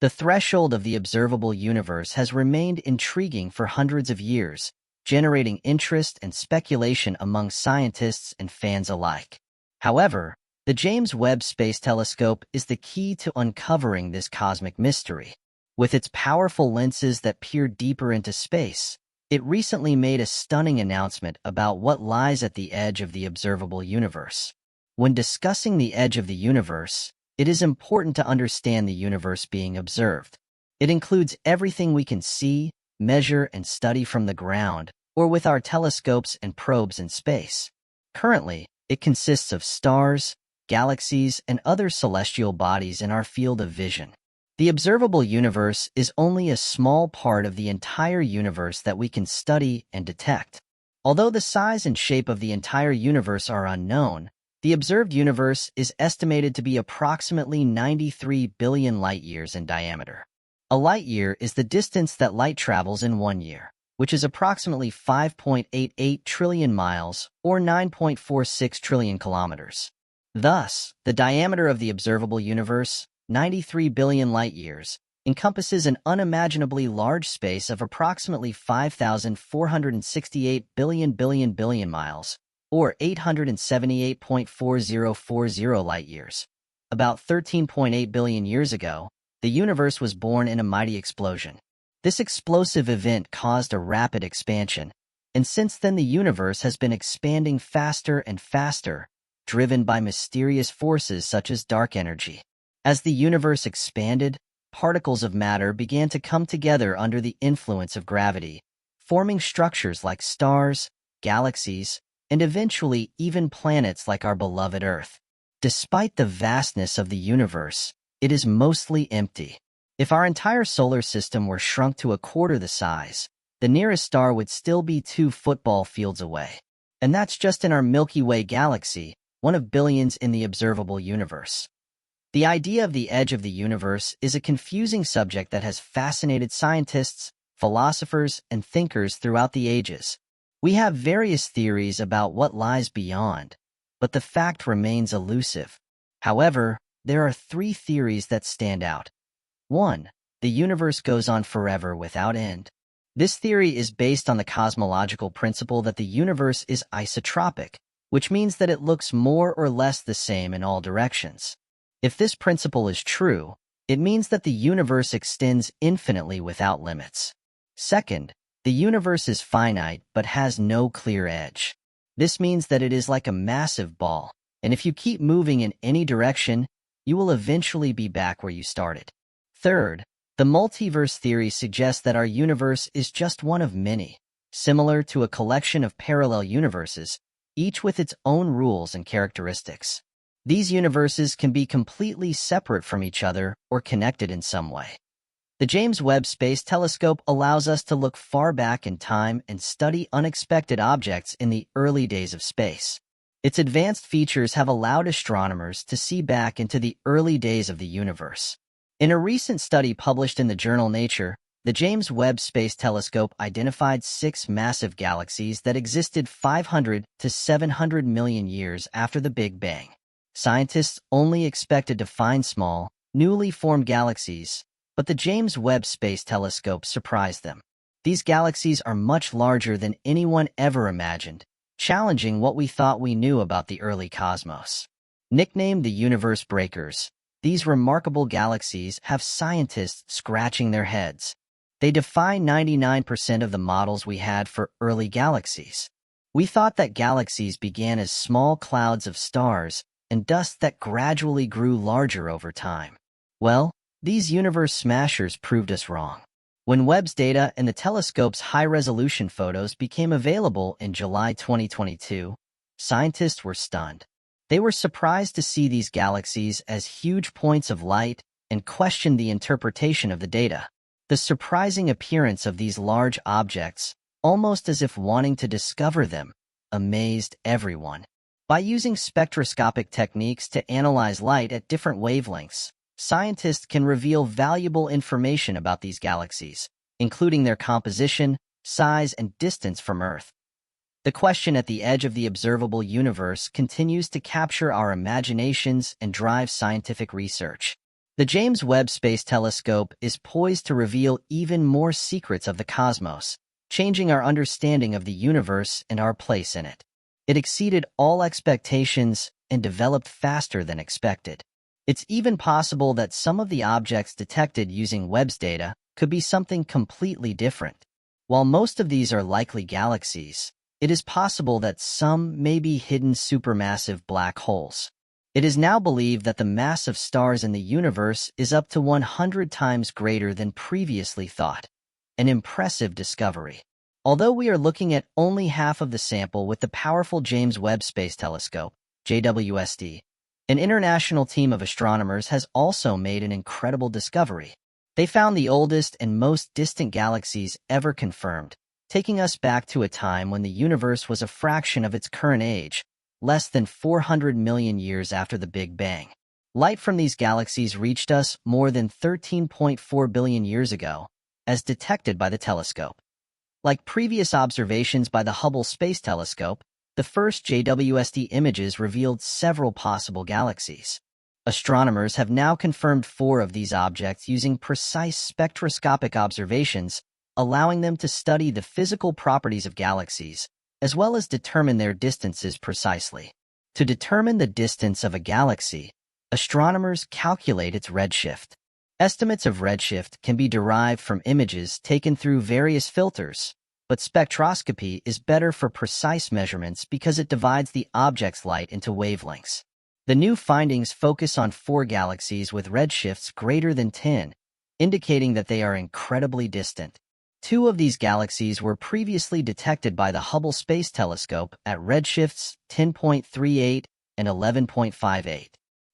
The threshold of the observable universe has remained intriguing for hundreds of years, generating interest and speculation among scientists and fans alike. However, the James Webb Space Telescope is the key to uncovering this cosmic mystery. With its powerful lenses that peer deeper into space, it recently made a stunning announcement about what lies at the edge of the observable universe. When discussing the edge of the universe, it is important to understand the universe being observed. It includes everything we can see, measure, and study from the ground, or with our telescopes and probes in space. Currently, it consists of stars, galaxies, and other celestial bodies in our field of vision. The observable universe is only a small part of the entire universe that we can study and detect. Although the size and shape of the entire universe are unknown, the observed universe is estimated to be approximately 93 billion light-years in diameter. A light-year is the distance that light travels in 1 year, which is approximately 5.88 trillion miles or 9.46 trillion kilometers. Thus, the diameter of the observable universe, 93 billion light-years, encompasses an unimaginably large space of approximately 5,468 billion miles, or 878.4040 light-years. About 13.8 billion years ago, the universe was born in a mighty explosion. This explosive event caused a rapid expansion, and since then the universe has been expanding faster and faster, driven by mysterious forces such as dark energy. As the universe expanded, particles of matter began to come together under the influence of gravity, forming structures like stars, galaxies, and eventually even planets like our beloved Earth. Despite the vastness of the universe, it is mostly empty. If our entire solar system were shrunk to a quarter the size, the nearest star would still be 2 football fields away. And that's just in our Milky Way galaxy, one of billions in the observable universe. The idea of the edge of the universe is a confusing subject that has fascinated scientists, philosophers, and thinkers throughout the ages. We have various theories about what lies beyond, but the fact remains elusive. However, there are 3 theories that stand out. 1. The universe goes on forever without end. This theory is based on the cosmological principle that the universe is isotropic, which means that it looks more or less the same in all directions. If this principle is true, it means that the universe extends infinitely without limits. Second, the universe is finite but has no clear edge. This means that it is like a massive ball, and if you keep moving in any direction, you will eventually be back where you started. Third, the multiverse theory suggests that our universe is just one of many, similar to a collection of parallel universes, each with its own rules and characteristics. These universes can be completely separate from each other or connected in some way. The James Webb Space Telescope allows us to look far back in time and study unexpected objects in the early days of space. Its advanced features have allowed astronomers to see back into the early days of the universe. In a recent study published in the journal Nature, the James Webb Space Telescope identified 6 massive galaxies that existed 500 to 700 million years after the Big Bang. Scientists only expected to find small, newly formed galaxies, but the James Webb Space Telescope surprised them. These galaxies are much larger than anyone ever imagined, challenging what we thought we knew about the early cosmos. Nicknamed the Universe Breakers, these remarkable galaxies have scientists scratching their heads. They defy 99% of the models we had for early galaxies. We thought that galaxies began as small clouds of stars and dust that gradually grew larger over time. Well, these universe smashers proved us wrong. When Webb's data and the telescope's high-resolution photos became available in July 2022, scientists were stunned. They were surprised to see these galaxies as huge points of light and questioned the interpretation of the data. The surprising appearance of these large objects, almost as if wanting to discover them, amazed everyone. By using spectroscopic techniques to analyze light at different wavelengths, scientists can reveal valuable information about these galaxies, including their composition, size, and distance from Earth. The question at the edge of the observable universe continues to capture our imaginations and drive scientific research. The James Webb Space Telescope is poised to reveal even more secrets of the cosmos, changing our understanding of the universe and our place in it. It exceeded all expectations and developed faster than expected. It's even possible that some of the objects detected using Webb's data could be something completely different. While most of these are likely galaxies, it is possible that some may be hidden supermassive black holes. It is now believed that the mass of stars in the universe is up to 100 times greater than previously thought, an impressive discovery. Although we are looking at only half of the sample with the powerful James Webb Space Telescope, JWST, an international team of astronomers has also made an incredible discovery. They found the oldest and most distant galaxies ever confirmed, taking us back to a time when the universe was a fraction of its current age, less than 400 million years after the Big Bang. Light from these galaxies reached us more than 13.4 billion years ago, as detected by the telescope. Like previous observations by the Hubble Space Telescope, the first JWST images revealed several possible galaxies. Astronomers have now confirmed 4 of these objects using precise spectroscopic observations, allowing them to study the physical properties of galaxies, as well as determine their distances precisely. To determine the distance of a galaxy, astronomers calculate its redshift. Estimates of redshift can be derived from images taken through various filters, but spectroscopy is better for precise measurements because it divides the object's light into wavelengths. The new findings focus on 4 galaxies with redshifts greater than 10, indicating that they are incredibly distant. 2 of these galaxies were previously detected by the Hubble Space Telescope at redshifts 10.38 and 11.58.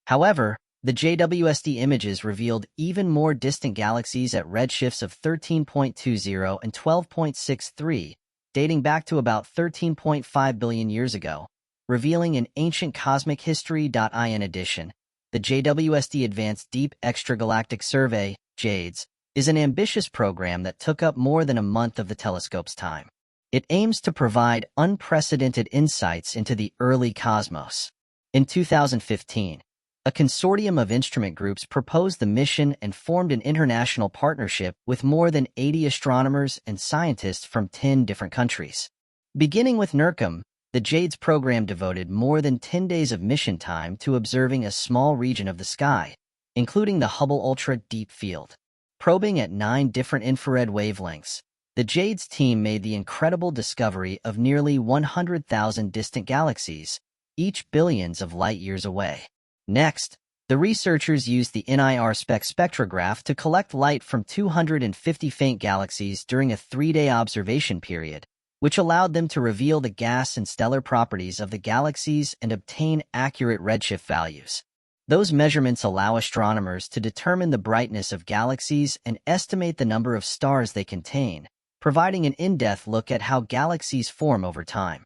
However, the JWST images revealed even more distant galaxies at redshifts of 13.20 and 12.63, dating back to about 13.5 billion years ago, revealing an ancient cosmic history. In addition, the JWST Advanced Deep Extragalactic Survey, JADES, is an ambitious program that took up more than a month of the telescope's time. It aims to provide unprecedented insights into the early cosmos. In 2015, a consortium of instrument groups proposed the mission and formed an international partnership with more than 80 astronomers and scientists from 10 different countries. Beginning with NURCM, the JADES program devoted more than 10 days of mission time to observing a small region of the sky, including the Hubble Ultra Deep Field. Probing at 9 different infrared wavelengths, the JADES team made the incredible discovery of nearly 100,000 distant galaxies, each billions of light-years away. Next, the researchers used the NIR-SPEC spectrograph to collect light from 250 faint galaxies during a 3-day observation period, which allowed them to reveal the gas and stellar properties of the galaxies and obtain accurate redshift values. Those measurements allow astronomers to determine the brightness of galaxies and estimate the number of stars they contain, providing an in-depth look at how galaxies form over time.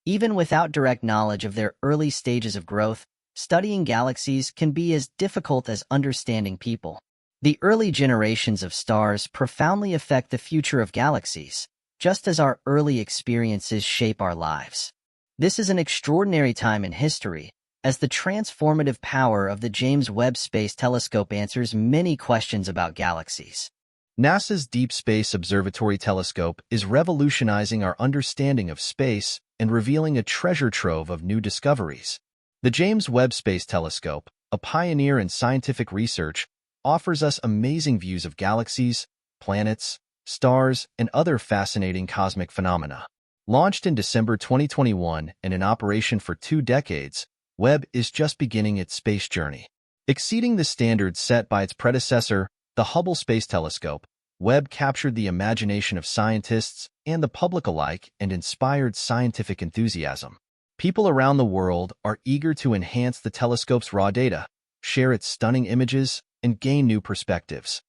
Even without direct knowledge of their early stages of growth, studying galaxies can be as difficult as understanding people. The early generations of stars profoundly affect the future of galaxies, just as our early experiences shape our lives. This is an extraordinary time in history, as the transformative power of the James Webb Space Telescope answers many questions about galaxies. NASA's Deep Space Observatory Telescope is revolutionizing our understanding of space and revealing a treasure trove of new discoveries. The James Webb Space Telescope, a pioneer in scientific research, offers us amazing views of galaxies, planets, stars, and other fascinating cosmic phenomena. Launched in December 2021 and in operation for 2 decades, Webb is just beginning its space journey. Exceeding the standards set by its predecessor, the Hubble Space Telescope, Webb captured the imagination of scientists and the public alike and inspired scientific enthusiasm. People around the world are eager to enhance the telescope's raw data, share its stunning images, and gain new perspectives.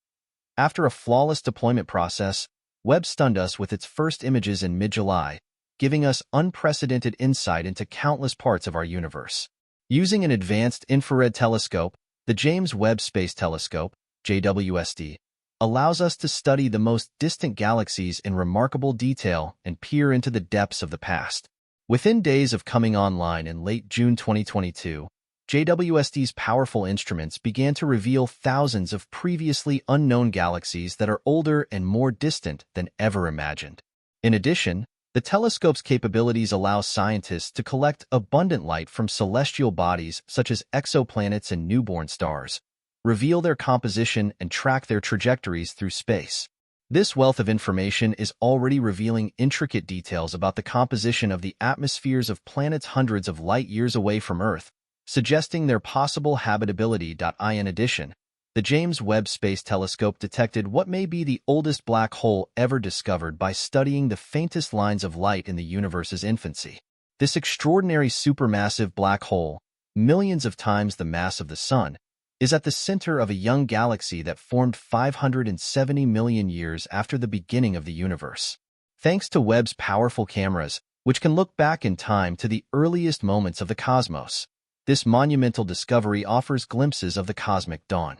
After a flawless deployment process, Webb stunned us with its first images in mid-July, giving us unprecedented insight into countless parts of our universe. Using an advanced infrared telescope, the James Webb Space Telescope, JWST, allows us to study the most distant galaxies in remarkable detail and peer into the depths of the past. Within days of coming online in late June 2022, JWST's powerful instruments began to reveal thousands of previously unknown galaxies that are older and more distant than ever imagined. In addition, the telescope's capabilities allow scientists to collect abundant light from celestial bodies such as exoplanets and newborn stars, reveal their composition, and track their trajectories through space. This wealth of information is already revealing intricate details about the composition of the atmospheres of planets hundreds of light years away from Earth, suggesting their possible habitability. In addition, the James Webb Space Telescope detected what may be the oldest black hole ever discovered by studying the faintest lines of light in the universe's infancy. This extraordinary supermassive black hole, millions of times the mass of the Sun, is at the center of a young galaxy that formed 570 million years after the beginning of the universe. Thanks to Webb's powerful cameras, which can look back in time to the earliest moments of the cosmos, this monumental discovery offers glimpses of the cosmic dawn.